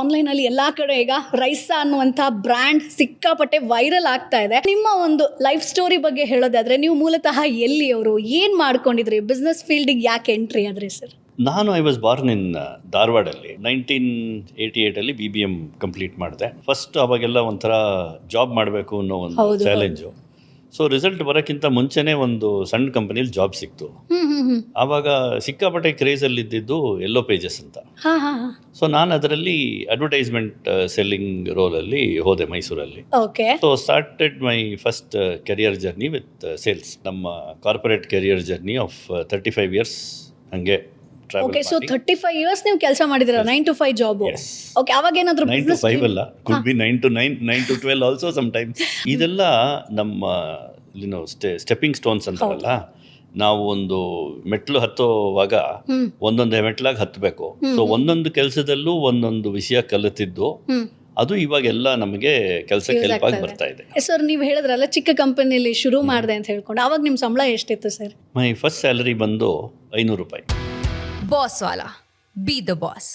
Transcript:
ಆನ್ಲೈನಲ್ಲಿ ಎಲ್ಲಾ ಕಡೆ ಈಗ ರೈಸಾ ಅನ್ನುವಂಥ ಬ್ರ್ಯಾಂಡ್ ಸಿಕ್ಕಾಪಟ್ಟೆ ವೈರಲ್ ಆಗ್ತಾ ಇದೆ. ನಿಮ್ಮ ಒಂದು ಲೈಫ್ ಸ್ಟೋರಿ ಬಗ್ಗೆ ಹೇಳೋದಾದ್ರೆ ನೀವು ಮೂಲತಃ ಎಲ್ಲಿಯವರು, ಏನ್ ಮಾಡ್ಕೊಂಡಿದ್ರಿ, ಬಿಸ್ನೆಸ್ ಫೀಲ್ಡಿಗೆ ಯಾಕೆ ಎಂಟ್ರಿ ಆದ್ರಿ ಸರ್? ನಾನು ಐ ವಾಸ್ ಬಾರ್ನ್ ಇನ್ ಧಾರವಾಡಲ್ಲಿ 1988 BBM ಕಂಪ್ಲೀಟ್ ಮಾಡಿದೆ. ಫಸ್ಟ್ ಅವಾಗೆಲ್ಲ ಒಂಥರ ಜಾಬ್ ಮಾಡಬೇಕು ಅನ್ನೋ ಒಂದು ಚಾಲೆಂಜು. ಸೊ ರಿಸಲ್ಟ್ ಬರೋಕ್ಕಿಂತ ಮುಂಚೆನೇ ಒಂದು ಸಣ್ಣ ಕಂಪನಿಲಿ ಜಾಬ್ ಸಿಕ್ತು. ಆವಾಗ ಸಿಕ್ಕಾಪಟ್ಟೆ ಕ್ರೇಜಲ್ಲಿ ಇದ್ದಿದ್ದು ಎಲ್ಲೋ ಪೇಜಸ್ ಅಂತ. ಸೊ ನಾನು ಅದರಲ್ಲಿ ಅಡ್ವರ್ಟೈಸ್ಮೆಂಟ್ ಸೆಲ್ಲಿಂಗ್ ರೋಲಲ್ಲಿ ಹೋದೆ ಮೈಸೂರಲ್ಲಿ. So started my first career journey with sales. ನಮ್ಮ corporate career journey of 35 years ಹಂಗೆ. ಓಕೆ, ಸೊ 35 years ನೀವು ಕೆಲಸ ಮಾಡಿದಿರ, 9 to 5 ಜಾಬ್. ಓಕೆ, ಅವಾಗ ಏನಾದರೂ 9 to 5 ಅಲ್ಲ, could be 9 to 9, 9 to 12 also sometimes. ಇದೆಲ್ಲ ನಮ್ಮ ಸ್ಟೆಪ್ಪಿಂಗ್ ಸ್ಟೋನ್ಸ್ ಅಂತಾರಲ್ಲ, ನಾವು ಒಂದು ಮೆಟ್ಲು ಹತ್ತುವಾಗ ಒಂದೊಂದು ಮೆಟ್ಲಾಗಿ ಹತ್ತಬೇಕು. ಸೊ ಒಂದೊಂದು ಕೆಲಸದಲ್ಲೂ ಒಂದೊಂದು ವಿಷಯ ಕಲಿತಿದ್ದು ಅದು ಇವಾಗೆಲ್ಲ ನಮಗೆ ಕೆಲಸಕ್ಕೆ ಹೆಲ್ಪ್ ಆಗಿ ಬರ್ತಾ ಇದೆ. ಸರ್, ನೀವು ಹೇಳಿದ್ರಲ್ಲ ಚಿಕ್ಕ ಕಂಪನಿಯಲ್ಲಿ ಶುರು ಮಾಡಿದೆ ಅಂತ ಹೇಳ್ಕೊಂಡು, ಅವಾಗ ನಿಮ್ಮ ಸಂಬಳ ಎಷ್ಟಿತ್ತು ಸರ್? ಮೈ ಫಸ್ಟ್ ಸ್ಯಾಲರಿ ಬಂದು 500 ರೂಪಾಯಿ. Boss Vala, B the boss.